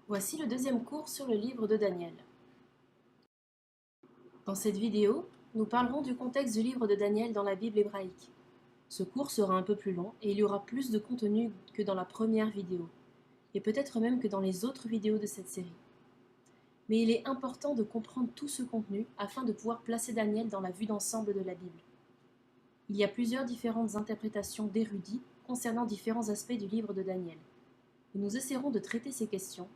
Voici le deuxième cours sur le livre de Daniel. Dans cette vidéo, nous parlerons du contexte du livre de Daniel dans la Bible hébraïque. Ce cours sera un peu plus long et il y aura plus de contenu que dans la première vidéo, et peut-être même que dans les autres vidéos de cette série. Mais il est important de comprendre tout ce contenu afin de pouvoir placer Daniel dans la vue d'ensemble de la Bible. Il y a plusieurs différentes interprétations d'érudits concernant différents aspects du livre de Daniel. Et nous essaierons de traiter ces questions,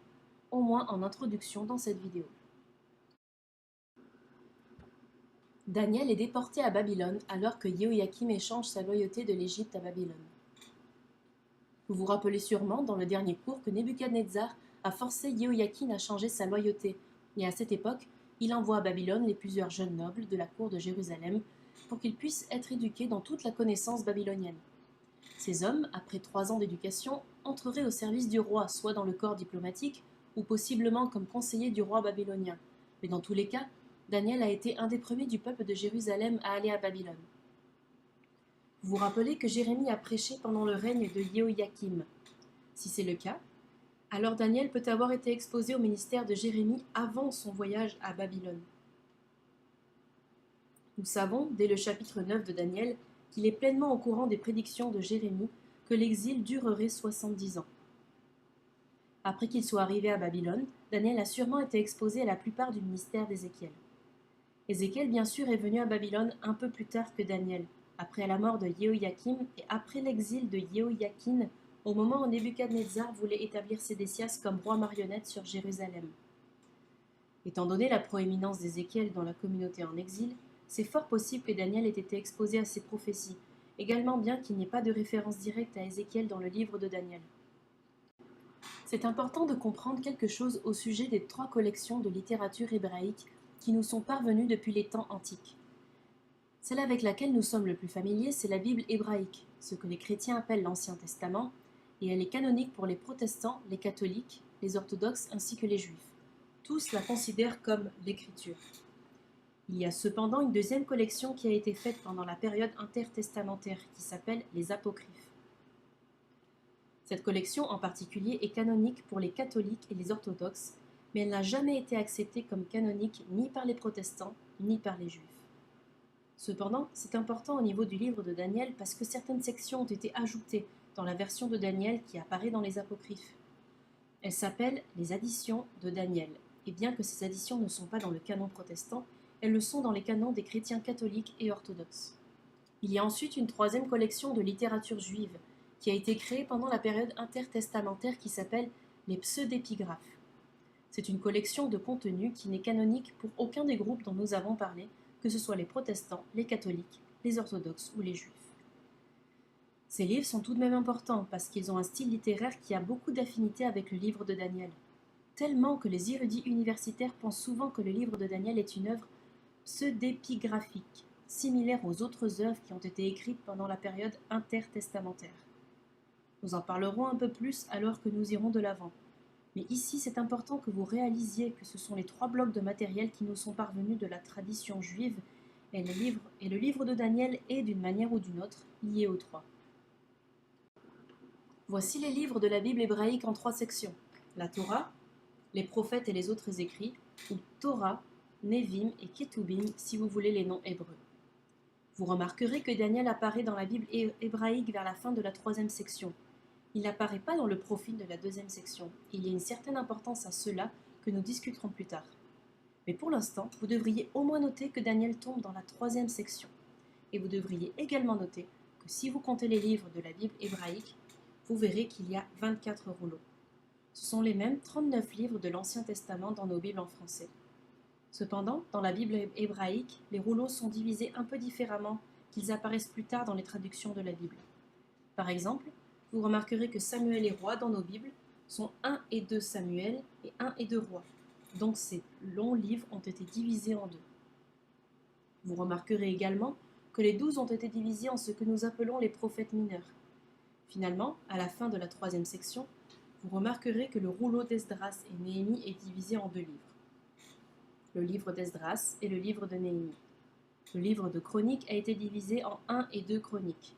au moins en introduction dans cette vidéo. Daniel est déporté à Babylone alors que Jéhoïakim échange sa loyauté de l'Égypte à Babylone. Vous vous rappelez sûrement dans le dernier cours que Nebuchadnezzar a forcé Jéhoïakim à changer sa loyauté, et à cette époque, il envoie à Babylone les plusieurs jeunes nobles de la cour de Jérusalem pour qu'ils puissent être éduqués dans toute la connaissance babylonienne. Ces hommes, après 3 ans d'éducation, entreraient au service du roi, soit dans le corps diplomatique, ou possiblement comme conseiller du roi babylonien. Mais dans tous les cas, Daniel a été un des premiers du peuple de Jérusalem à aller à Babylone. Vous vous rappelez que Jérémie a prêché pendant le règne de Jéhoïakim. Si c'est le cas, alors Daniel peut avoir été exposé au ministère de Jérémie avant son voyage à Babylone. Nous savons, dès le chapitre 9 de Daniel, qu'il est pleinement au courant des prédictions de Jérémie que l'exil durerait 70 ans. Après qu'il soit arrivé à Babylone, Daniel a sûrement été exposé à la plupart du ministère d'Ézéchiel. Ézéchiel, bien sûr, est venu à Babylone un peu plus tard que Daniel, après la mort de Jéhoïakim et après l'exil de Jéhoïakin, au moment où Nebuchadnezzar voulait établir Sédécias comme roi marionnette sur Jérusalem. Étant donné la proéminence d'Ézéchiel dans la communauté en exil, c'est fort possible que Daniel ait été exposé à ces prophéties, également bien qu'il n'y ait pas de référence directe à Ézéchiel dans le livre de Daniel. C'est important de comprendre quelque chose au sujet des 3 collections de littérature hébraïque qui nous sont parvenues depuis les temps antiques. Celle avec laquelle nous sommes le plus familiers, c'est la Bible hébraïque, ce que les chrétiens appellent l'Ancien Testament, et elle est canonique pour les protestants, les catholiques, les orthodoxes ainsi que les juifs. Tous la considèrent comme l'Écriture. Il y a cependant une deuxième collection qui a été faite pendant la période intertestamentaire qui s'appelle les Apocryphes. Cette collection en particulier est canonique pour les catholiques et les orthodoxes, mais elle n'a jamais été acceptée comme canonique ni par les protestants ni par les juifs. Cependant, c'est important au niveau du livre de Daniel parce que certaines sections ont été ajoutées dans la version de Daniel qui apparaît dans les Apocryphes. Elles s'appellent les additions de Daniel, et bien que ces additions ne sont pas dans le canon protestant, elles le sont dans les canons des chrétiens catholiques et orthodoxes. Il y a ensuite une 3e collection de littérature juive qui a été créée pendant la période intertestamentaire qui s'appelle les pseudépigraphes. C'est une collection de contenus qui n'est canonique pour aucun des groupes dont nous avons parlé, que ce soit les protestants, les catholiques, les orthodoxes ou les juifs. Ces livres sont tout de même importants parce qu'ils ont un style littéraire qui a beaucoup d'affinité avec le livre de Daniel, tellement que les érudits universitaires pensent souvent que le livre de Daniel est une œuvre pseudépigraphique, similaire aux autres œuvres qui ont été écrites pendant la période intertestamentaire. Nous en parlerons un peu plus alors que nous irons de l'avant. Mais ici, c'est important que vous réalisiez que ce sont les 3 blocs de matériel qui nous sont parvenus de la tradition juive et le livre de Daniel est, d'une manière ou d'une autre, lié aux 3. Voici les livres de la Bible hébraïque en 3 sections. La Torah, les prophètes et les autres écrits, ou Torah, Nevim et Ketubim si vous voulez les noms hébreux. Vous remarquerez que Daniel apparaît dans la Bible hébraïque vers la fin de la 3e section. Il n'apparaît pas dans le profil de la 2e section. Il y a une certaine importance à cela que nous discuterons plus tard. Mais pour l'instant, vous devriez au moins noter que Daniel tombe dans la 3e section. Et vous devriez également noter que si vous comptez les livres de la Bible hébraïque, vous verrez qu'il y a 24 rouleaux. Ce sont les mêmes 39 livres de l'Ancien Testament dans nos Bibles en français. Cependant, dans la Bible hébraïque, les rouleaux sont divisés un peu différemment qu'ils apparaissent plus tard dans les traductions de la Bible. Par exemple, vous remarquerez que Samuel et Rois dans nos Bibles sont 1 et 2 Samuel et 1 et 2 Rois. Donc ces longs livres ont été divisés en 2. Vous remarquerez également que les 12 ont été divisés en ce que nous appelons les prophètes mineurs. Finalement, à la fin de la 3e section, vous remarquerez que le rouleau d'Esdras et Néhémie est divisé en 2 livres. Le livre d'Esdras et le livre de Néhémie. Le livre de Chroniques a été divisé en 1 et 2 Chroniques.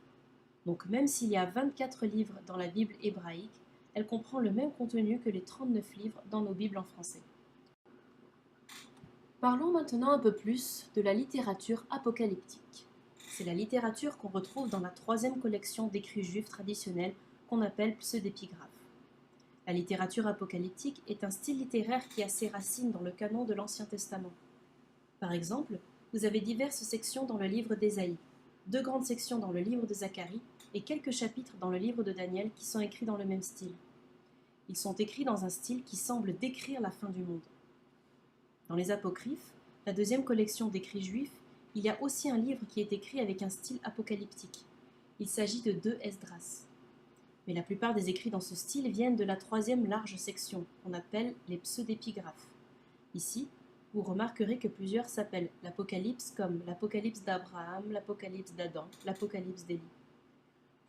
Donc même s'il y a 24 livres dans la Bible hébraïque, elle comprend le même contenu que les 39 livres dans nos Bibles en français. Parlons maintenant un peu plus de la littérature apocalyptique. C'est la littérature qu'on retrouve dans la troisième collection d'écrits juifs traditionnels qu'on appelle pseudépigraphes. La littérature apocalyptique est un style littéraire qui a ses racines dans le canon de l'Ancien Testament. Par exemple, vous avez diverses sections dans le livre d'Ésaïe, 2 grandes sections dans le livre de Zacharie et quelques chapitres dans le livre de Daniel qui sont écrits dans le même style. Ils sont écrits dans un style qui semble décrire la fin du monde. Dans les Apocryphes, la deuxième collection d'écrits juifs, il y a aussi un livre qui est écrit avec un style apocalyptique. Il s'agit de 2 Esdras. Mais la plupart des écrits dans ce style viennent de la troisième large section, qu'on appelle les pseudépigraphes. Ici, vous remarquerez que plusieurs s'appellent l'Apocalypse comme l'Apocalypse d'Abraham, l'Apocalypse d'Adam, l'Apocalypse d'Élie.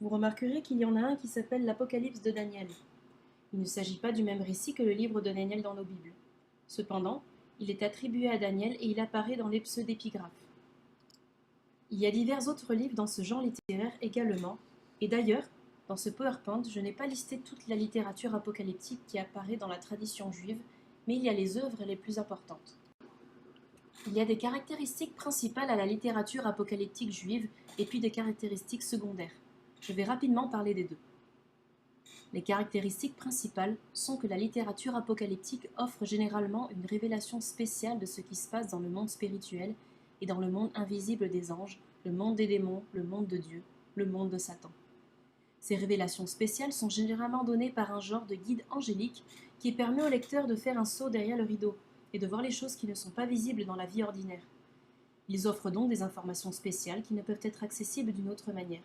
Vous remarquerez qu'il y en a un qui s'appelle l'Apocalypse de Daniel. Il ne s'agit pas du même récit que le livre de Daniel dans nos Bibles. Cependant, il est attribué à Daniel et il apparaît dans les pseudépigraphes. Il y a divers autres livres dans ce genre littéraire également, et d'ailleurs, dans ce PowerPoint, je n'ai pas listé toute la littérature apocalyptique qui apparaît dans la tradition juive, mais il y a les œuvres les plus importantes. Il y a des caractéristiques principales à la littérature apocalyptique juive et puis des caractéristiques secondaires. Je vais rapidement parler des deux. Les caractéristiques principales sont que la littérature apocalyptique offre généralement une révélation spéciale de ce qui se passe dans le monde spirituel et dans le monde invisible des anges, le monde des démons, le monde de Dieu, le monde de Satan. Ces révélations spéciales sont généralement données par un genre de guide angélique qui permet au lecteur de faire un saut derrière le rideau et de voir les choses qui ne sont pas visibles dans la vie ordinaire. Ils offrent donc des informations spéciales qui ne peuvent être accessibles d'une autre manière.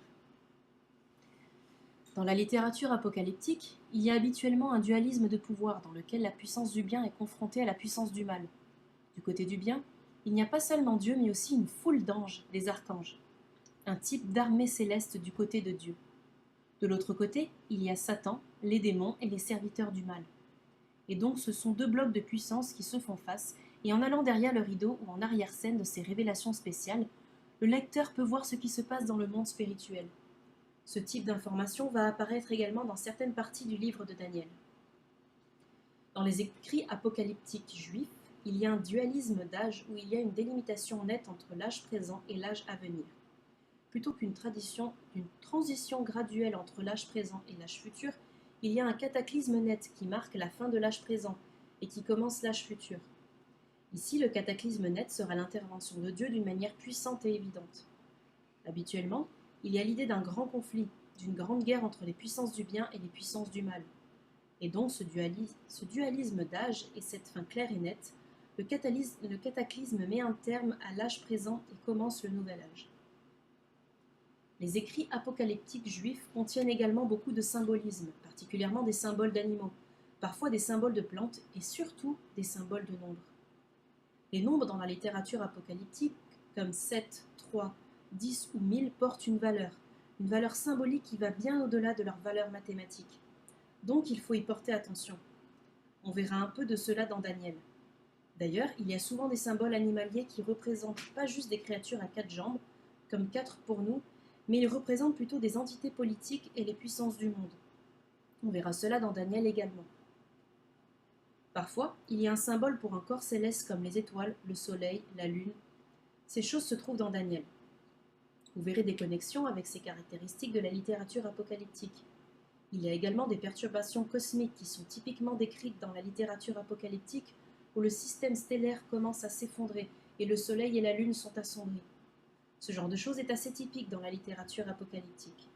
Dans la littérature apocalyptique, il y a habituellement un dualisme de pouvoir dans lequel la puissance du bien est confrontée à la puissance du mal. Du côté du bien, il n'y a pas seulement Dieu mais aussi une foule d'anges, des archanges, un type d'armée céleste du côté de Dieu. De l'autre côté, il y a Satan, les démons et les serviteurs du mal. Et donc ce sont 2 blocs de puissance qui se font face, et en allant derrière le rideau ou en arrière-scène de ces révélations spéciales, le lecteur peut voir ce qui se passe dans le monde spirituel. Ce type d'information va apparaître également dans certaines parties du livre de Daniel. Dans les écrits apocalyptiques juifs, il y a un dualisme d'âge où il y a une délimitation nette entre l'âge présent et l'âge à venir. Plutôt qu'une transition graduelle entre l'âge présent et l'âge futur, il y a un cataclysme net qui marque la fin de l'âge présent et qui commence l'âge futur. Ici, le cataclysme net sera l'intervention de Dieu d'une manière puissante et évidente. Habituellement, il y a l'idée d'un grand conflit, d'une grande guerre entre les puissances du bien et les puissances du mal. Et donc ce dualisme d'âge et cette fin claire et nette, le cataclysme met un terme à l'âge présent et commence le nouvel âge. Les écrits apocalyptiques juifs contiennent également beaucoup de symbolisme, particulièrement des symboles d'animaux, parfois des symboles de plantes et surtout des symboles de nombres. Les nombres dans la littérature apocalyptique, comme 7, 3, 10 ou 1000, portent une valeur symbolique qui va bien au-delà de leur valeur mathématique. Donc il faut y porter attention. On verra un peu de cela dans Daniel. D'ailleurs, il y a souvent des symboles animaliers qui représentent pas juste des créatures à 4 jambes, comme 4 pour nous, mais ils représentent plutôt des entités politiques et les puissances du monde. On verra cela dans Daniel également. Parfois, il y a un symbole pour un corps céleste comme les étoiles, le soleil, la lune. Ces choses se trouvent dans Daniel. Vous verrez des connexions avec ces caractéristiques de la littérature apocalyptique. Il y a également des perturbations cosmiques qui sont typiquement décrites dans la littérature apocalyptique où le système stellaire commence à s'effondrer et le soleil et la lune sont assombris. Ce genre de choses est assez typique dans la littérature apocalyptique.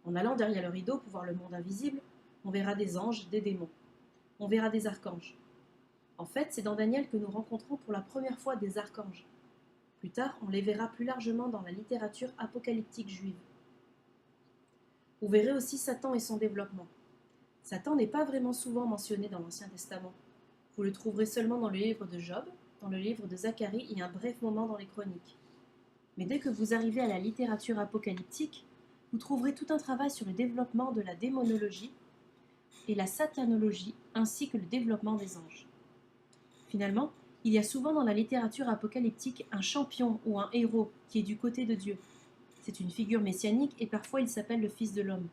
En allant derrière le rideau pour voir le monde invisible, on verra des anges, des démons. On verra des archanges. En fait, c'est dans Daniel que nous rencontrons pour la première fois des archanges. Plus tard, on les verra plus largement dans la littérature apocalyptique juive. Vous verrez aussi Satan et son développement. Satan n'est pas vraiment souvent mentionné dans l'Ancien Testament. Vous le trouverez seulement dans le livre de Job, dans le livre de Zacharie et un bref moment dans les Chroniques. Mais dès que vous arrivez à la littérature apocalyptique, vous trouverez tout un travail sur le développement de la démonologie et la satanologie, ainsi que le développement des anges. Finalement, il y a souvent dans la littérature apocalyptique un champion ou un héros qui est du côté de Dieu. C'est une figure messianique et parfois il s'appelle le Fils de l'homme.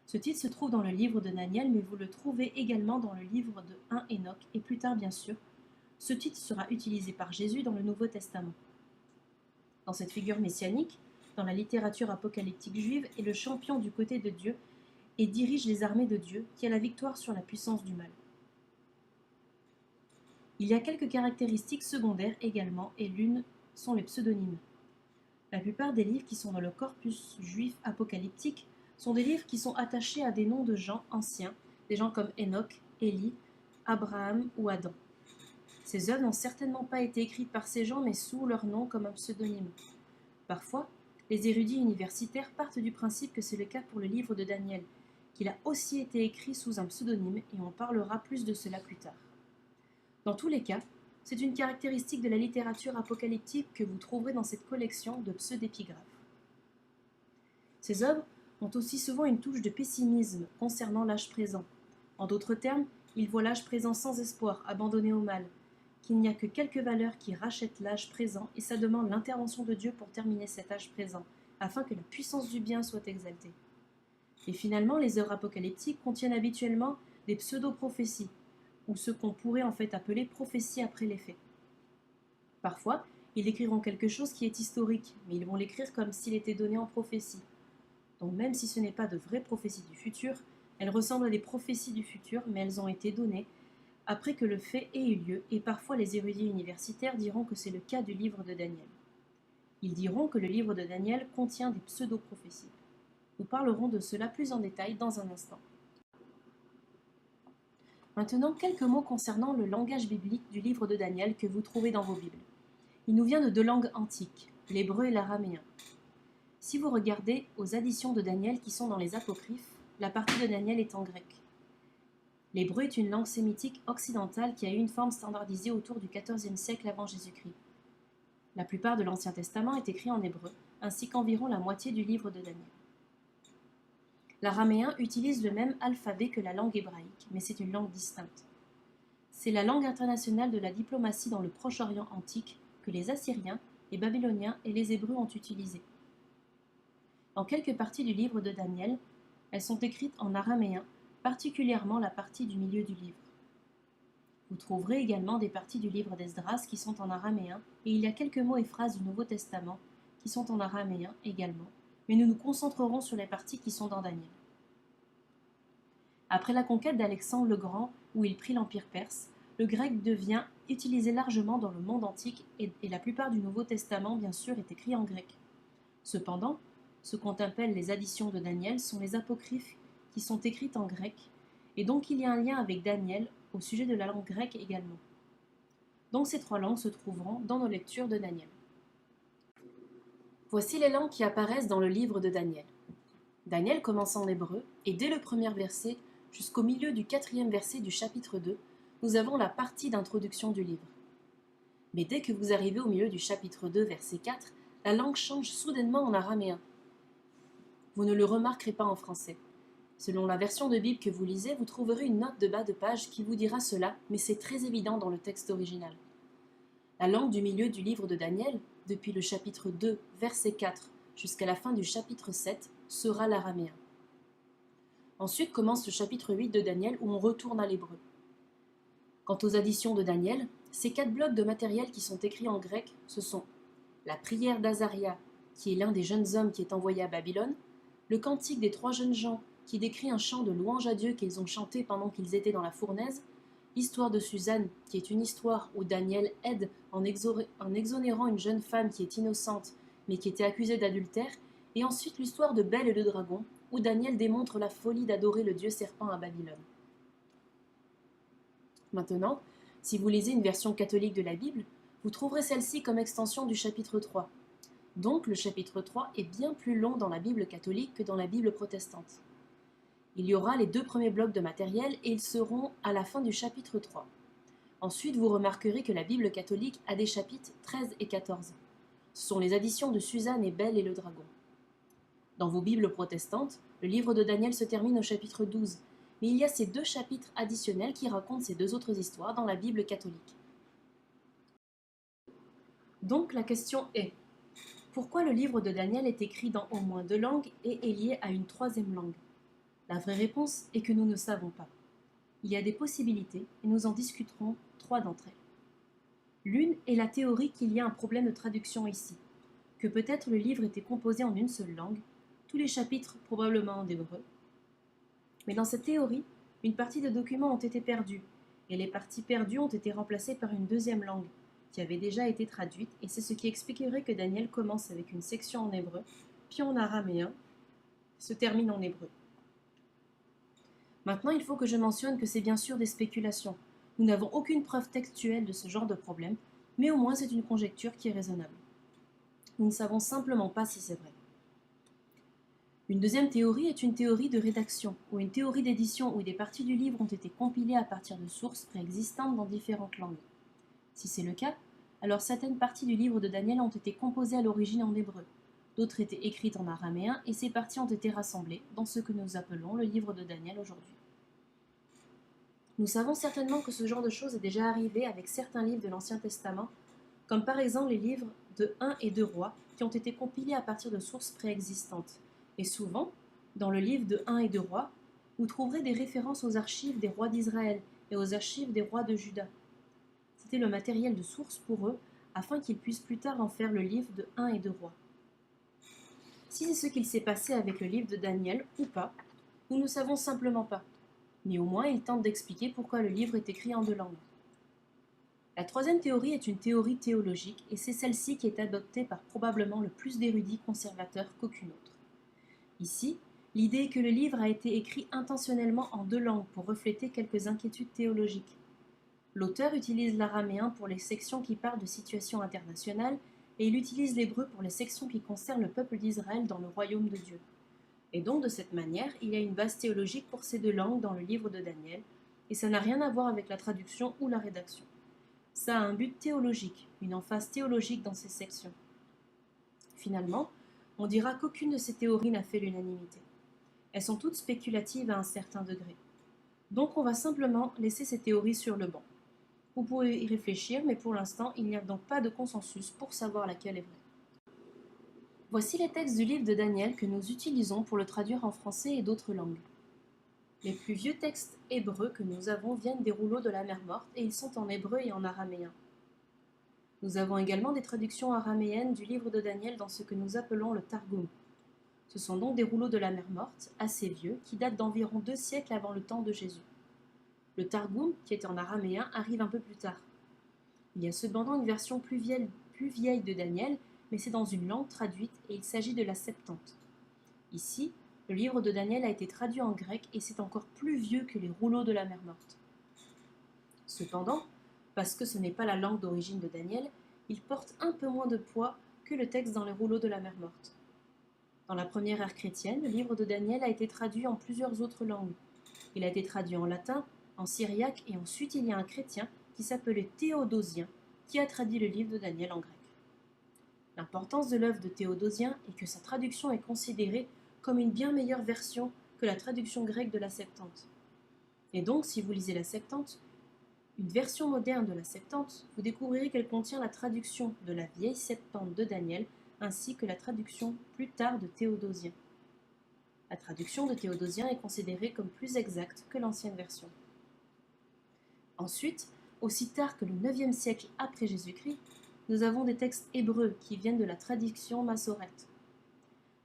Ce titre se trouve dans le livre de Daniel, mais vous le trouvez également dans le livre de 1 Enoch, et plus tard bien sûr, ce titre sera utilisé par Jésus dans le Nouveau Testament. Dans cette figure messianique, dans la littérature apocalyptique juive, est le champion du côté de Dieu et dirige les armées de Dieu, qui a la victoire sur la puissance du mal. Il y a quelques caractéristiques secondaires également, et l'une sont les pseudonymes. La plupart des livres qui sont dans le corpus juif apocalyptique sont des livres qui sont attachés à des noms de gens anciens, des gens comme Enoch, Élie, Abraham ou Adam. Ces œuvres n'ont certainement pas été écrites par ces gens, mais sous leur nom comme un pseudonyme. Parfois, les érudits universitaires partent du principe que c'est le cas pour le livre de Daniel, qu'il a aussi été écrit sous un pseudonyme, et on parlera plus de cela plus tard. Dans tous les cas, c'est une caractéristique de la littérature apocalyptique que vous trouverez dans cette collection de pseudépigraphes. Ces œuvres ont aussi souvent une touche de pessimisme concernant l'âge présent. En d'autres termes, ils voient l'âge présent sans espoir, abandonné au mal, qu'il n'y a que quelques valeurs qui rachètent l'âge présent, et ça demande l'intervention de Dieu pour terminer cet âge présent, afin que la puissance du bien soit exaltée. Et finalement, les œuvres apocalyptiques contiennent habituellement des pseudo-prophéties, ou ce qu'on pourrait en fait appeler prophétie après les faits. Parfois, ils écriront quelque chose qui est historique, mais ils vont l'écrire comme s'il était donné en prophétie. Donc même si ce n'est pas de vraies prophéties du futur, elles ressemblent à des prophéties du futur, mais elles ont été données après que le fait ait eu lieu, et parfois les érudits universitaires diront que c'est le cas du livre de Daniel. Ils diront que le livre de Daniel contient des pseudo-prophéties. Nous parlerons de cela plus en détail dans un instant. Maintenant, quelques mots concernant le langage biblique du livre de Daniel que vous trouvez dans vos Bibles. Il nous vient de deux langues antiques, l'hébreu et l'araméen. Si vous regardez aux additions de Daniel qui sont dans les apocryphes, la partie de Daniel est en grec. L'hébreu est une langue sémitique occidentale qui a eu une forme standardisée autour du XIVe siècle avant Jésus-Christ. La plupart de l'Ancien Testament est écrit en hébreu, ainsi qu'environ la moitié du livre de Daniel. L'araméen utilise le même alphabet que la langue hébraïque, mais c'est une langue distincte. C'est la langue internationale de la diplomatie dans le Proche-Orient antique que les Assyriens, les Babyloniens et les Hébreux ont utilisée. Dans quelques parties du livre de Daniel, elles sont écrites en araméen, particulièrement la partie du milieu du livre. Vous trouverez également des parties du livre d'Esdras qui sont en araméen, et il y a quelques mots et phrases du Nouveau Testament qui sont en araméen également, mais nous nous concentrerons sur les parties qui sont dans Daniel. Après la conquête d'Alexandre le Grand, où il prit l'Empire perse, le grec devient utilisé largement dans le monde antique, et la plupart du Nouveau Testament, bien sûr, est écrit en grec. Cependant, ce qu'on appelle les additions de Daniel sont les apocryphes qui sont écrites en grec, et donc il y a un lien avec Daniel au sujet de la langue grecque également. Donc ces trois langues se trouveront dans nos lectures de Daniel. Voici les langues qui apparaissent dans le livre de Daniel. Daniel commence en hébreu, et dès le premier verset jusqu'au milieu du 4e verset du chapitre 2, nous avons la partie d'introduction du livre. Mais dès que vous arrivez au milieu du chapitre 2, verset 4, la langue change soudainement en araméen. Vous ne le remarquerez pas en français. Selon la version de Bible que vous lisez, vous trouverez une note de bas de page qui vous dira cela, mais c'est très évident dans le texte original. La langue du milieu du livre de Daniel, depuis le chapitre 2, verset 4, jusqu'à la fin du chapitre 7, sera l'araméen. Ensuite commence le chapitre 8 de Daniel où on retourne à l'hébreu. Quant aux additions de Daniel, ces 4 blocs de matériel qui sont écrits en grec, ce sont la prière d'Azaria, qui est l'un des jeunes hommes qui est envoyé à Babylone, le cantique des 3 jeunes gens, qui décrit un chant de louange à Dieu qu'ils ont chanté pendant qu'ils étaient dans la fournaise, l'histoire de Suzanne, qui est une histoire où Daniel aide en exonérant une jeune femme qui est innocente, mais qui était accusée d'adultère, et ensuite l'histoire de Bel et le dragon, où Daniel démontre la folie d'adorer le dieu serpent à Babylone. Maintenant, si vous lisez une version catholique de la Bible, vous trouverez celle-ci comme extension du chapitre 3. Donc le chapitre 3 est bien plus long dans la Bible catholique que dans la Bible protestante. Il y aura les 2 premiers blocs de matériel et ils seront à la fin du chapitre 3. Ensuite, vous remarquerez que la Bible catholique a des chapitres 13 et 14. Ce sont les additions de Suzanne et Bel et le dragon. Dans vos Bibles protestantes, le livre de Daniel se termine au chapitre 12, mais il y a ces 2 chapitres additionnels qui racontent ces 2 autres histoires dans la Bible catholique. Donc la question est, pourquoi le livre de Daniel est écrit dans au moins 2 langues et est lié à une 3e langue ? La vraie réponse est que nous ne savons pas. Il y a des possibilités et nous en discuterons 3 d'entre elles. L'une est la théorie qu'il y a un problème de traduction ici, que peut-être le livre était composé en une seule langue, tous les chapitres probablement en hébreu. Mais dans cette théorie, une partie des documents ont été perdus, et les parties perdues ont été remplacées par une deuxième langue, qui avait déjà été traduite, et c'est ce qui expliquerait que Daniel commence avec une section en hébreu, puis en araméen, se termine en hébreu. Maintenant, il faut que je mentionne que c'est bien sûr des spéculations. Nous n'avons aucune preuve textuelle de ce genre de problème, mais au moins c'est une conjecture qui est raisonnable. Nous ne savons simplement pas si c'est vrai. Une deuxième théorie est une théorie de rédaction, ou une théorie d'édition où des parties du livre ont été compilées à partir de sources préexistantes dans différentes langues. Si c'est le cas, alors certaines parties du livre de Daniel ont été composées à l'origine en hébreu, d'autres étaient écrites en araméen et ces parties ont été rassemblées dans ce que nous appelons le livre de Daniel aujourd'hui. Nous savons certainement que ce genre de choses est déjà arrivé avec certains livres de l'Ancien Testament, comme par exemple les livres de 1 et 2 rois qui ont été compilés à partir de sources préexistantes. Et souvent, dans le livre de 1 et 2 rois, vous trouverez des références aux archives des rois d'Israël et aux archives des rois de Juda. C'était le matériel de source pour eux, afin qu'ils puissent plus tard en faire le livre de 1 et 2 rois. Si c'est ce qu'il s'est passé avec le livre de Daniel ou pas, nous ne savons simplement pas. Mais au moins, il tente d'expliquer pourquoi le livre est écrit en 2 langues. La troisième théorie est une théorie théologique, et c'est celle-ci qui est adoptée par probablement le plus d'érudits conservateurs qu'aucune autre. Ici, l'idée est que le livre a été écrit intentionnellement en 2 langues pour refléter quelques inquiétudes théologiques. L'auteur utilise l'araméen pour les sections qui parlent de situations internationales et il utilise l'hébreu pour les sections qui concernent le peuple d'Israël dans le royaume de Dieu. Et donc, de cette manière, il y a une base théologique pour ces 2 langues dans le livre de Daniel, et ça n'a rien à voir avec la traduction ou la rédaction. Ça a un but théologique, une emphase théologique dans ces sections. Finalement, on dira qu'aucune de ces théories n'a fait l'unanimité. Elles sont toutes spéculatives à un certain degré. Donc on va simplement laisser ces théories sur le banc. Vous pouvez y réfléchir, mais pour l'instant, il n'y a donc pas de consensus pour savoir laquelle est vraie. Voici les textes du livre de Daniel que nous utilisons pour le traduire en français et d'autres langues. Les plus vieux textes hébreux que nous avons viennent des rouleaux de la mer Morte et ils sont en hébreu et en araméen. Nous avons également des traductions araméennes du livre de Daniel dans ce que nous appelons le Targum. Ce sont donc des rouleaux de la mer Morte, assez vieux, qui datent d'environ 2 siècles avant le temps de Jésus. Le Targum, qui est en araméen, arrive un peu plus tard. Il y a cependant une version plus vieille de Daniel, mais c'est dans une langue traduite et il s'agit de la Septante. Ici, le livre de Daniel a été traduit en grec et c'est encore plus vieux que les rouleaux de la mer Morte. Cependant, parce que ce n'est pas la langue d'origine de Daniel, il porte un peu moins de poids que le texte dans les rouleaux de la mer Morte. Dans la première ère chrétienne, le livre de Daniel a été traduit en plusieurs autres langues. Il a été traduit en latin, en syriaque et ensuite il y a un chrétien qui s'appelait Théodosien qui a traduit le livre de Daniel en grec. L'importance de l'œuvre de Théodosien est que sa traduction est considérée comme une bien meilleure version que la traduction grecque de la Septante. Et donc, si vous lisez la Septante, une version moderne de la Septante, vous découvrirez qu'elle contient la traduction de la vieille Septante de Daniel ainsi que la traduction plus tard de Théodosien. La traduction de Théodosien est considérée comme plus exacte que l'ancienne version. Ensuite, aussi tard que le 9e siècle après Jésus-Christ, nous avons des textes hébreux qui viennent de la tradition massorète.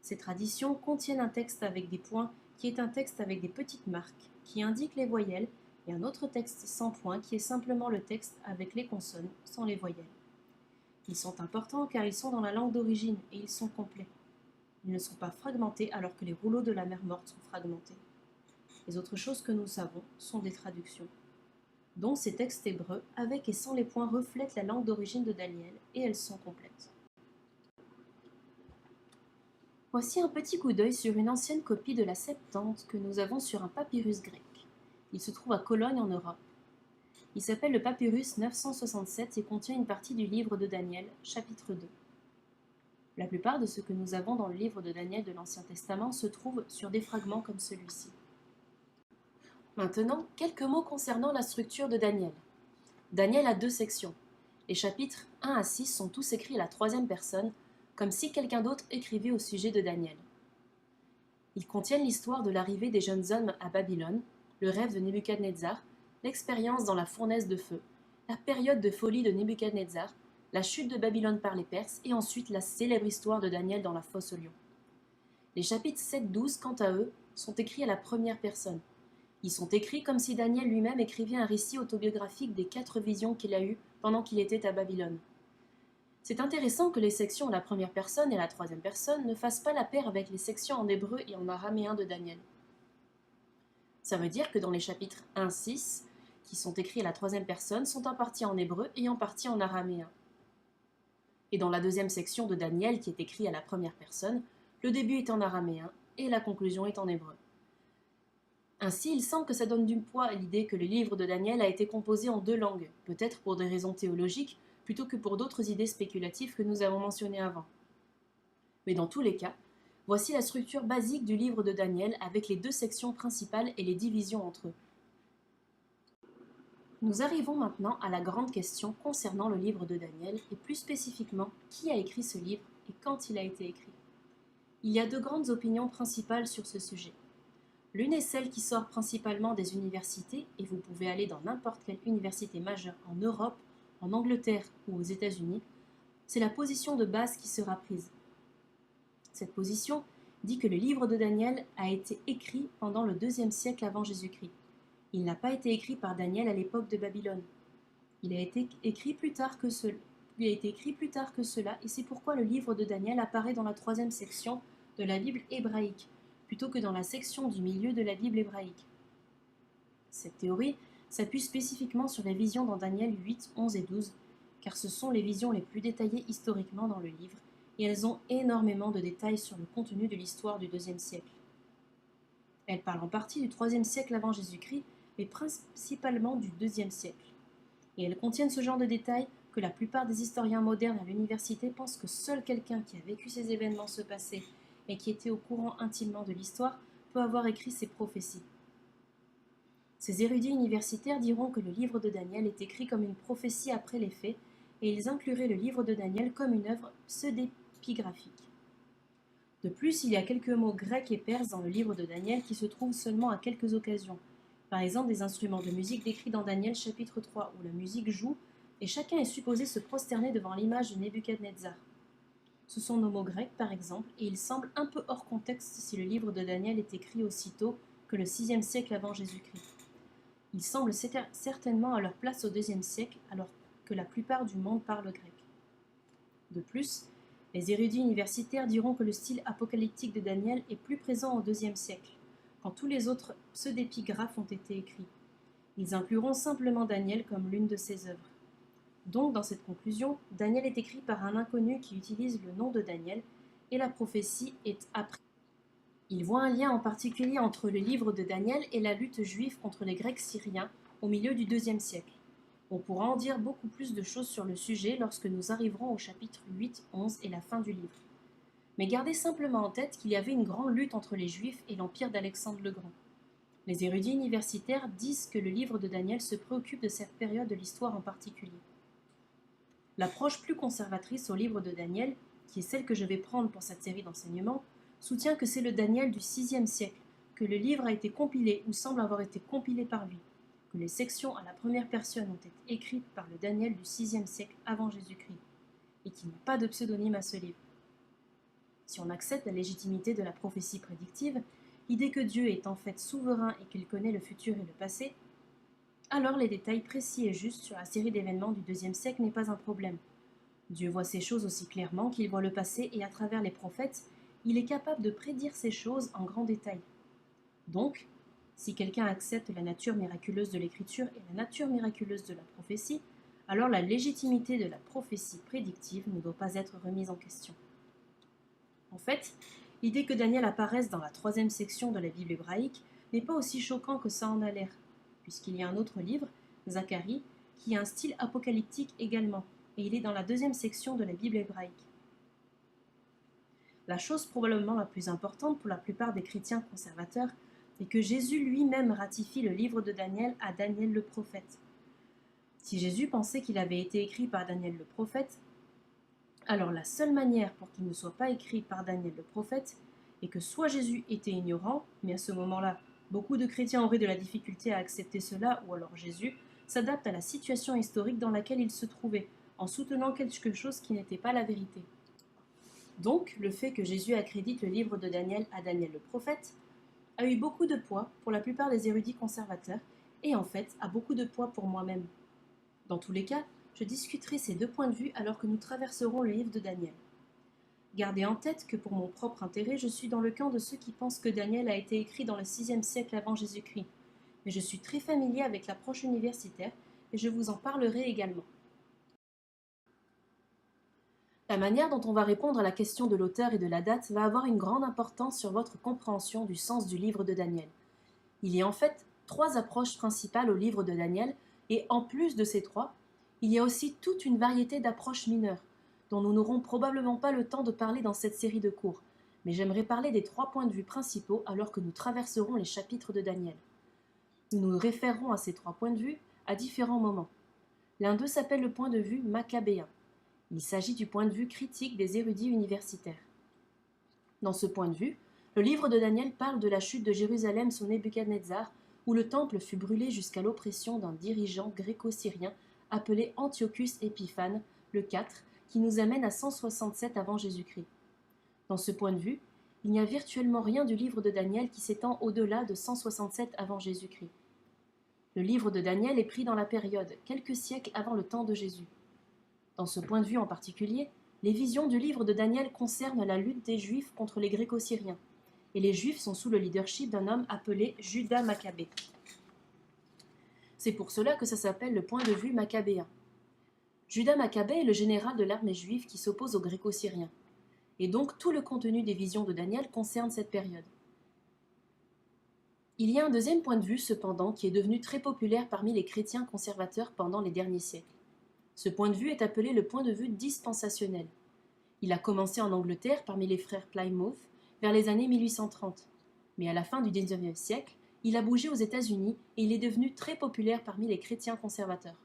Ces traditions contiennent un texte avec des points qui est un texte avec des petites marques qui indiquent les voyelles et un autre texte sans points qui est simplement le texte avec les consonnes sans les voyelles. Ils sont importants car ils sont dans la langue d'origine et ils sont complets. Ils ne sont pas fragmentés alors que les rouleaux de la mer Morte sont fragmentés. Les autres choses que nous savons sont des traductions. Donc ces textes hébreux, avec et sans les points, reflètent la langue d'origine de Daniel et elles sont complètes. Voici un petit coup d'œil sur une ancienne copie de la Septante que nous avons sur un papyrus grec. Il se trouve à Cologne en Europe. Il s'appelle le papyrus 967 et contient une partie du livre de Daniel, chapitre 2. La plupart de ce que nous avons dans le livre de Daniel de l'Ancien Testament se trouve sur des fragments comme celui-ci. Maintenant, quelques mots concernant la structure de Daniel. Daniel a 2 sections. Les chapitres 1 à 6 sont tous écrits à la 3e personne, comme si quelqu'un d'autre écrivait au sujet de Daniel. Ils contiennent l'histoire de l'arrivée des jeunes hommes à Babylone, le rêve de Nebuchadnezzar, l'expérience dans la fournaise de feu, la période de folie de Nebuchadnezzar, la chute de Babylone par les Perses et ensuite la célèbre histoire de Daniel dans la fosse aux lions. Les chapitres 7-12, quant à eux, sont écrits à la première personne. Ils sont écrits comme si Daniel lui-même écrivait un récit autobiographique des 4 visions qu'il a eues pendant qu'il était à Babylone. C'est intéressant que les sections à la première personne et à la troisième personne ne fassent pas la paire avec les sections en hébreu et en araméen de Daniel. Ça veut dire que dans les chapitres 1-6, qui sont écrits à la troisième personne, sont en partie en hébreu et en partie en araméen. Et dans la deuxième section de Daniel, qui est écrite à la première personne, le début est en araméen et la conclusion est en hébreu. Ainsi, il semble que ça donne du poids à l'idée que le livre de Daniel a été composé en 2 langues, peut-être pour des raisons théologiques, plutôt que pour d'autres idées spéculatives que nous avons mentionnées avant. Mais dans tous les cas, voici la structure basique du livre de Daniel avec les 2 sections principales et les divisions entre eux. Nous arrivons maintenant à la grande question concernant le livre de Daniel et plus spécifiquement qui a écrit ce livre et quand il a été écrit. Il y a 2 grandes opinions principales sur ce sujet. L'une est celle qui sort principalement des universités, et vous pouvez aller dans n'importe quelle université majeure en Europe, en Angleterre ou aux États-Unis, c'est la position de base qui sera prise. Cette position dit que le livre de Daniel a été écrit pendant le 2e siècle avant Jésus-Christ. Il n'a pas été écrit par Daniel à l'époque de Babylone. Il a été écrit plus tard que cela, et c'est pourquoi le livre de Daniel apparaît dans la 3e section de la Bible hébraïque, plutôt que dans la section du milieu de la Bible hébraïque. Cette théorie s'appuie spécifiquement sur les visions dans Daniel 8, 11 et 12, car ce sont les visions les plus détaillées historiquement dans le livre, et elles ont énormément de détails sur le contenu de l'histoire du 2e siècle. Elles parlent en partie du 3e siècle avant Jésus-Christ, mais principalement du 2e siècle. Et elles contiennent ce genre de détails que la plupart des historiens modernes à l'université pensent que seul quelqu'un qui a vécu ces événements se passer et qui était au courant intimement de l'histoire peut avoir écrit ces prophéties. Ces érudits universitaires diront que le livre de Daniel est écrit comme une prophétie après les faits, et ils incluraient le livre de Daniel comme une œuvre pseudépigraphique. De plus, il y a quelques mots grecs et perses dans le livre de Daniel qui se trouvent seulement à quelques occasions. Par exemple, des instruments de musique décrits dans Daniel chapitre 3, où la musique joue, et chacun est supposé se prosterner devant l'image de Nebuchadnezzar. Ce sont nos mots grecs, par exemple, et il semble un peu hors contexte si le livre de Daniel est écrit aussitôt que le 6e siècle avant Jésus-Christ. Ils semblent certainement à leur place au 2e siècle, alors que la plupart du monde parle grec. De plus, les érudits universitaires diront que le style apocalyptique de Daniel est plus présent au 2e siècle, quand tous les autres pseudépigraphes ont été écrits. Ils incluront simplement Daniel comme l'une de ses œuvres. Donc, dans cette conclusion, Daniel est écrit par un inconnu qui utilise le nom de Daniel, et la prophétie est après. Il voit un lien en particulier entre le livre de Daniel et la lutte juive contre les Grecs syriens au milieu du 2e siècle. On pourra en dire beaucoup plus de choses sur le sujet lorsque nous arriverons au chapitre 8, 11 et la fin du livre. Mais gardez simplement en tête qu'il y avait une grande lutte entre les Juifs et l'empire d'Alexandre le Grand. Les érudits universitaires disent que le livre de Daniel se préoccupe de cette période de l'histoire en particulier. L'approche plus conservatrice au livre de Daniel, qui est celle que je vais prendre pour cette série d'enseignements, soutient que c'est le Daniel du 6e siècle, que le livre a été compilé ou semble avoir été compilé par lui, que les sections à la première personne ont été écrites par le Daniel du 6e siècle avant Jésus-Christ, et qu'il n'y a pas de pseudonyme à ce livre. Si on accepte la légitimité de la prophétie prédictive, l'idée que Dieu est en fait souverain et qu'il connaît le futur et le passé, alors les détails précis et justes sur la série d'événements du 2e siècle n'est pas un problème. Dieu voit ces choses aussi clairement qu'il voit le passé et à travers les prophètes, il est capable de prédire ces choses en grand détail. Donc, si quelqu'un accepte la nature miraculeuse de l'écriture et la nature miraculeuse de la prophétie, alors la légitimité de la prophétie prédictive ne doit pas être remise en question. En fait, l'idée que Daniel apparaisse dans la 3e section de la Bible hébraïque n'est pas aussi choquant que ça en a l'air, puisqu'il y a un autre livre, Zacharie, qui a un style apocalyptique également, et il est dans la 2e section de la Bible hébraïque. La chose probablement la plus importante pour la plupart des chrétiens conservateurs est que Jésus lui-même ratifie le livre de Daniel à Daniel le prophète. Si Jésus pensait qu'il avait été écrit par Daniel le prophète, alors la seule manière pour qu'il ne soit pas écrit par Daniel le prophète et que soit Jésus était ignorant, mais à ce moment-là, beaucoup de chrétiens auraient de la difficulté à accepter cela, ou alors Jésus s'adapte à la situation historique dans laquelle il se trouvait, en soutenant quelque chose qui n'était pas la vérité. Donc, le fait que Jésus accrédite le livre de Daniel à Daniel le prophète a eu beaucoup de poids pour la plupart des érudits conservateurs, et en fait a beaucoup de poids pour moi-même. Dans tous les cas, je discuterai ces deux points de vue alors que nous traverserons le livre de Daniel. Gardez en tête que pour mon propre intérêt, je suis dans le camp de ceux qui pensent que Daniel a été écrit dans le 6e siècle avant Jésus-Christ, mais je suis très familier avec l'approche universitaire et je vous en parlerai également. La manière dont on va répondre à la question de l'auteur et de la date va avoir une grande importance sur votre compréhension du sens du livre de Daniel. Il y a en fait 3 approches principales au livre de Daniel, et en plus de ces 3, il y a aussi toute une variété d'approches mineures, dont nous n'aurons probablement pas le temps de parler dans cette série de cours, mais j'aimerais parler des 3 points de vue principaux alors que nous traverserons les chapitres de Daniel. Nous nous référerons à ces 3 points de vue à différents moments. L'un d'eux s'appelle le point de vue maccabéen. Il s'agit du point de vue critique des érudits universitaires. Dans ce point de vue, le livre de Daniel parle de la chute de Jérusalem sous Nebuchadnezzar, où le temple fut brûlé jusqu'à l'oppression d'un dirigeant gréco-syrien appelé Antiochus Épiphane, le 4, qui nous amène à 167 avant Jésus-Christ. Dans ce point de vue, il n'y a virtuellement rien du livre de Daniel qui s'étend au-delà de 167 avant Jésus-Christ. Le livre de Daniel est pris dans la période, quelques siècles avant le temps de Jésus. Dans ce point de vue en particulier, les visions du livre de Daniel concernent la lutte des Juifs contre les Gréco-Syriens, et les Juifs sont sous le leadership d'un homme appelé Judas Maccabée. C'est pour cela que ça s'appelle le point de vue maccabéen. Judas Maccabée est le général de l'armée juive qui s'oppose aux Gréco-Syriens, et donc tout le contenu des visions de Daniel concerne cette période. Il y a un deuxième point de vue, cependant, qui est devenu très populaire parmi les chrétiens conservateurs pendant les derniers siècles. Ce point de vue est appelé le point de vue dispensationel. Il a commencé en Angleterre parmi les frères Plymouth vers les années 1830, mais à la fin du XIXe siècle, il a bougé aux États-Unis et il est devenu très populaire parmi les chrétiens conservateurs.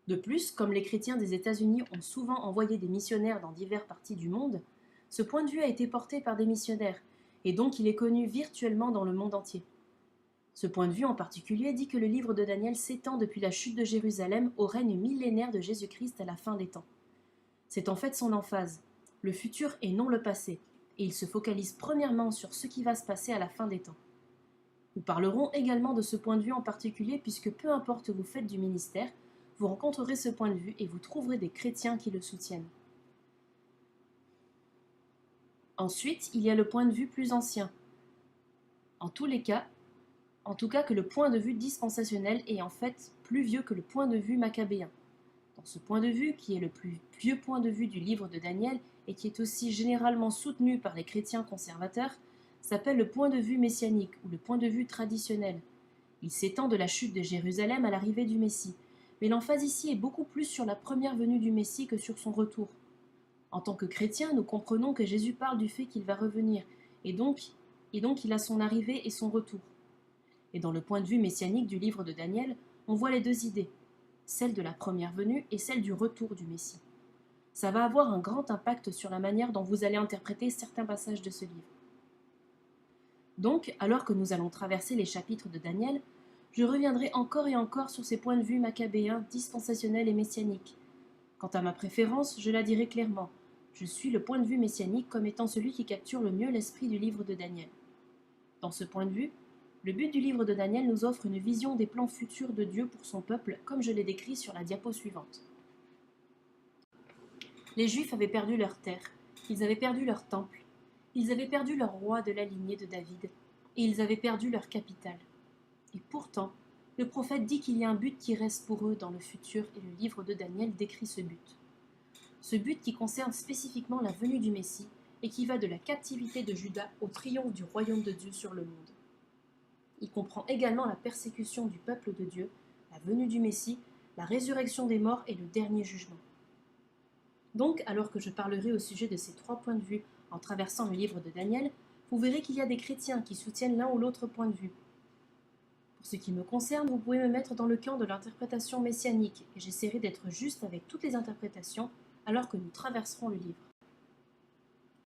De plus, comme les chrétiens des États-Unis ont souvent envoyé des missionnaires dans diverses parties du monde, ce point de vue a été porté par des missionnaires, et donc il est connu virtuellement dans le monde entier. Ce point de vue en particulier dit que le livre de Daniel s'étend depuis la chute de Jérusalem au règne millénaire de Jésus-Christ à la fin des temps. C'est en fait son emphase, le futur et non le passé, et il se focalise premièrement sur ce qui va se passer à la fin des temps. Nous parlerons également de ce point de vue en particulier puisque peu importe où vous faites du ministère, vous rencontrerez ce point de vue et vous trouverez des chrétiens qui le soutiennent. Ensuite, il y a le point de vue plus ancien. En tout cas que le point de vue dispensationel est en fait plus vieux que le point de vue maccabéen. Dans ce point de vue, qui est le plus vieux point de vue du livre de Daniel et qui est aussi généralement soutenu par les chrétiens conservateurs, s'appelle le point de vue messianique ou le point de vue traditionnel. Il s'étend de la chute de Jérusalem à l'arrivée du Messie, mais l'emphase ici est beaucoup plus sur la première venue du Messie que sur son retour. En tant que chrétiens, nous comprenons que Jésus parle du fait qu'il va revenir, et donc il a son arrivée et son retour. Et dans le point de vue messianique du livre de Daniel, on voit les deux idées, celle de la première venue et celle du retour du Messie. Ça va avoir un grand impact sur la manière dont vous allez interpréter certains passages de ce livre. Donc, alors que nous allons traverser les chapitres de Daniel, je reviendrai encore et encore sur ces points de vue maccabéens, dispensationnels et messianiques. Quant à ma préférence, je la dirai clairement. Je suis le point de vue messianique comme étant celui qui capture le mieux l'esprit du livre de Daniel. Dans ce point de vue, le but du livre de Daniel nous offre une vision des plans futurs de Dieu pour son peuple, comme je l'ai décrit sur la diapo suivante. Les Juifs avaient perdu leur terre, ils avaient perdu leur temple, ils avaient perdu leur roi de la lignée de David, et ils avaient perdu leur capitale. Et pourtant, le prophète dit qu'il y a un but qui reste pour eux dans le futur, et le livre de Daniel décrit ce but. Ce but qui concerne spécifiquement la venue du Messie, et qui va de la captivité de Juda au triomphe du royaume de Dieu sur le monde. Il comprend également la persécution du peuple de Dieu, la venue du Messie, la résurrection des morts et le dernier jugement. Donc, alors que je parlerai au sujet de ces 3 points de vue en traversant le livre de Daniel, vous verrez qu'il y a des chrétiens qui soutiennent l'un ou l'autre point de vue. Pour ce qui me concerne, vous pouvez me mettre dans le camp de l'interprétation messianique, et j'essaierai d'être juste avec toutes les interprétations alors que nous traverserons le livre.